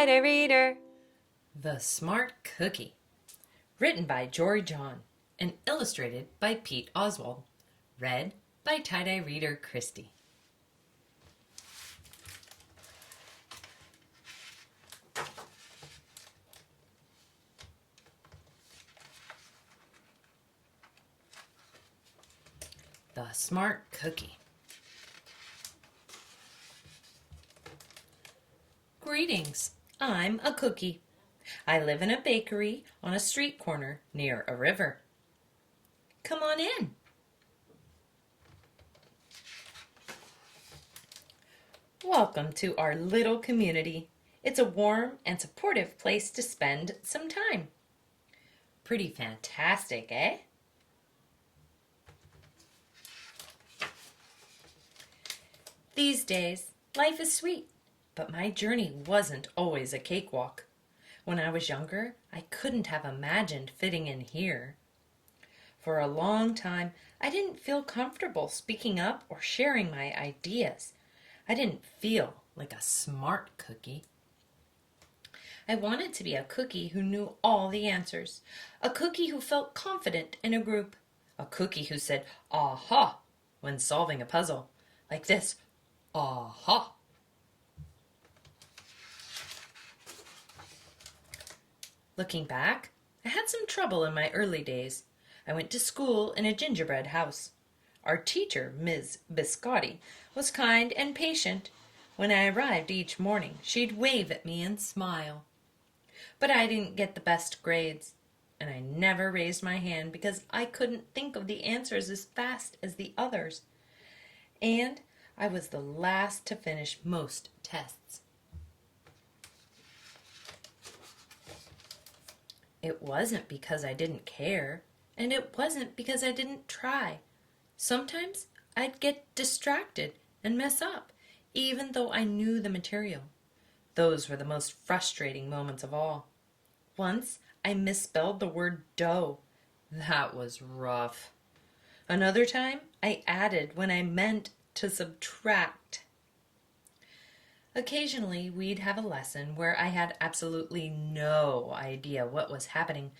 tie-dye reader. The Smart Cookie. Written by Jory and illustrated by Pete Oswald. Read by tie-dye reader Kristie. The Smart Cookie. Greetings, I'm a cookie. I live in a bakery on a street corner near a river. Come on in. Welcome to our little community. It's a warm and supportive place to spend some time. Pretty fantastic, eh? These days, life is sweet, but my journey wasn't always a cakewalk. When I was younger, I couldn't have imagined fitting in here. For a long time, I didn't feel comfortable speaking up or sharing my ideas. I didn't feel like a smart cookie. I wanted to be a cookie who knew all the answers, a cookie who felt confident in a group, a cookie who said, "Aha," when solving a puzzle, like this, "Aha." Looking back, I had some trouble in my early days. I went to school in a gingerbread house. Our teacher, Ms. Biscotti, was kind and patient. When I arrived each morning, she'd wave at me and smile. But I didn't get the best grades, and I never raised my hand because I couldn't think of the answers as fast as the others. And I was the last to finish most tests. It wasn't because I didn't care, and it wasn't because I didn't try. Sometimes I'd get distracted and mess up, even though I knew the material. Those were the most frustrating moments of all. Once I misspelled the word dough. That was rough. Another time I added when I meant to subtract. Occasionally, we'd have a lesson where I had absolutely no idea what was happening.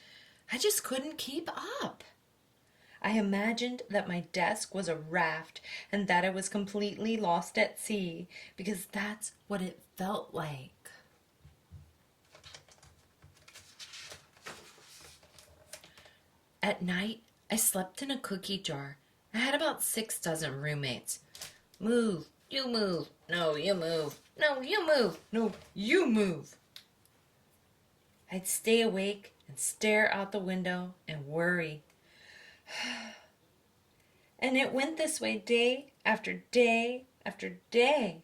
I just couldn't keep up. I imagined that my desk was a raft and that I was completely lost at sea because that's what it felt like. At night, I slept in a cookie jar. I had about 6 dozen roommates. Move, you move, no, you move. No, you move. No, you move. I'd stay awake and stare out the window and worry. And it went this way day after day after day.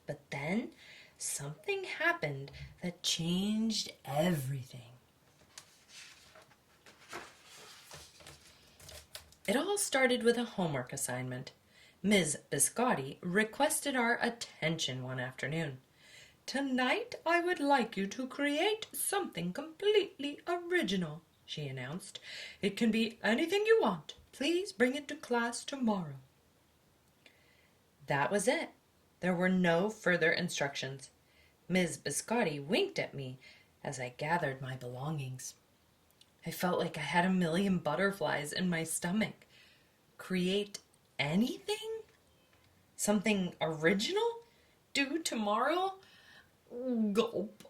But then something happened that changed everything. It all started with a homework assignment. Ms. Biscotti requested our attention one afternoon. "Tonight I would like you to create something completely original," she announced. "It can be anything you want. Please bring it to class tomorrow." That was it. There were no further instructions. Ms. Biscotti winked at me as I gathered my belongings. I felt like I had a million butterflies in my stomach. Create anything? Something original? Due tomorrow? Gulp.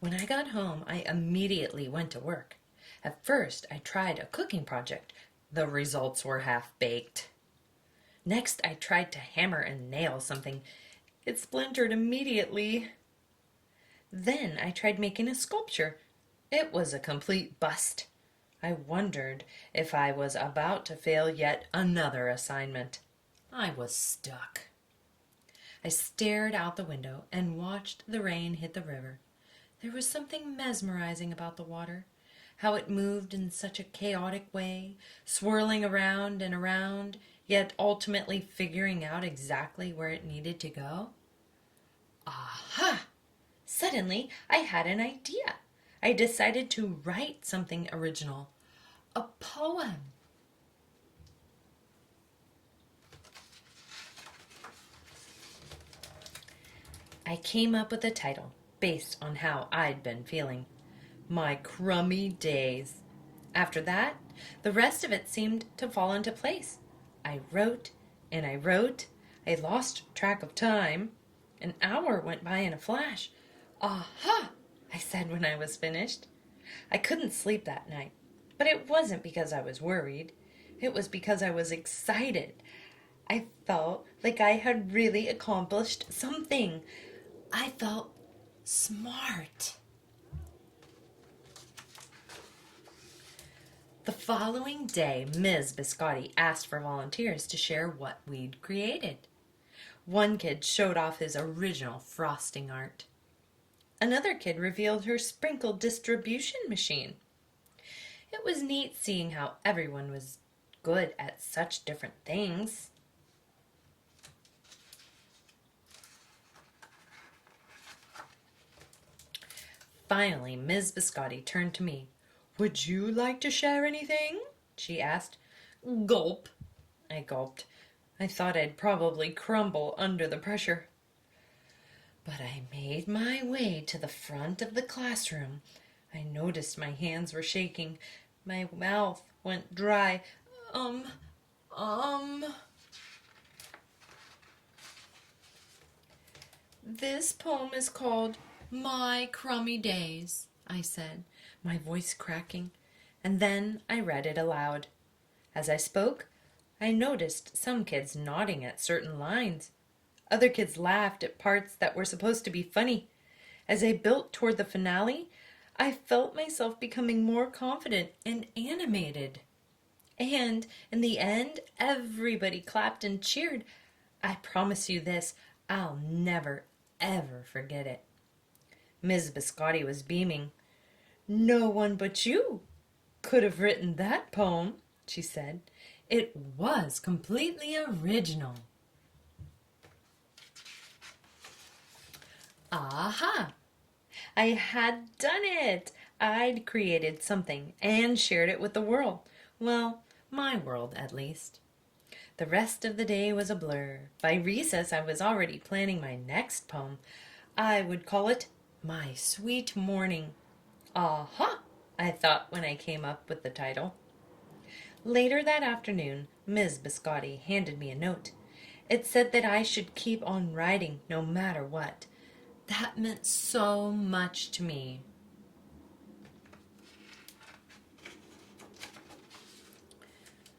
When I got home, I immediately went to work. At first, I tried a cooking project. The results were half-baked. Next, I tried to hammer and nail something. It splintered immediately. Then I tried making a sculpture. It was a complete bust. I wondered if I was about to fail yet another assignment. I was stuck. I stared out the window and watched the rain hit the river. There was something mesmerizing about the water, how it moved in such a chaotic way, swirling around and around, yet ultimately figuring out exactly where it needed to go. Aha! Suddenly, I had an idea. I decided to write something original, a poem. I came up with a title based on how I'd been feeling. My crummy days. After that, the rest of it seemed to fall into place. I wrote and I wrote. I lost track of time. An hour went by in a flash. Aha! I said when I was finished. I couldn't sleep that night, but it wasn't because I was worried. It was because I was excited. I felt like I had really accomplished something. I felt smart. The following day, Ms. Biscotti asked for volunteers to share what we'd created. One kid showed off his original frosting art. Another kid revealed her sprinkle distribution machine. It was neat seeing how everyone was good at such different things. Finally, Ms. Biscotti turned to me. "Would you like to share anything?" she asked. Gulp. I gulped. I thought I'd probably crumble under the pressure. But I made my way to the front of the classroom. I noticed my hands were shaking. My mouth went dry. This poem is called My Crummy Days, I said, my voice cracking, and then I read it aloud. As I spoke, I noticed some kids nodding at certain lines. Other kids laughed at parts that were supposed to be funny. As I built toward the finale, I felt myself becoming more confident and animated. And in the end, everybody clapped and cheered. I promise you this, I'll never, ever forget it. Ms. Biscotti was beaming. "No one but you could have written that poem," she said. "It was completely original." Aha! I had done it! I'd created something and shared it with the world. Well, my world at least. The rest of the day was a blur. By recess, I was already planning my next poem. I would call it My Sweet Morning. Aha! I thought when I came up with the title. Later that afternoon, Ms. Biscotti handed me a note. It said that I should keep on writing no matter what. That meant so much to me.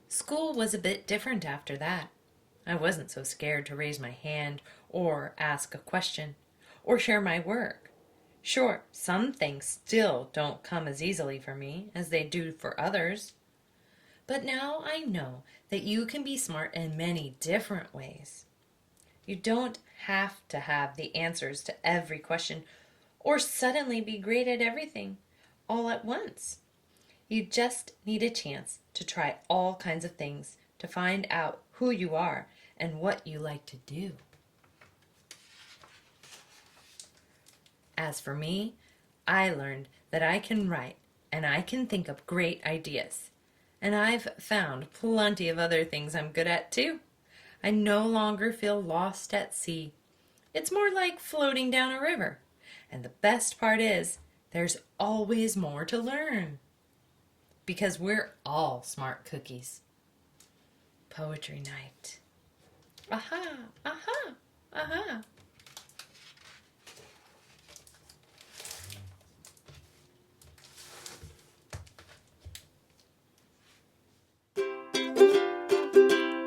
School was a bit different after that. I wasn't so scared to raise my hand or ask a question or share my work. Sure, some things still don't come as easily for me as they do for others. But now I know that you can be smart in many different ways. You don't have to have the answers to every question or suddenly be great at everything all at once. You just need a chance to try all kinds of things to find out who you are and what you like to do. As for me, I learned that I can write and I can think up great ideas. And I've found plenty of other things I'm good at too. I no longer feel lost at sea. It's more like floating down a river. And the best part is, there's always more to learn. Because we're all smart cookies. Poetry night. Aha, aha, aha.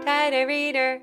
Tired reader.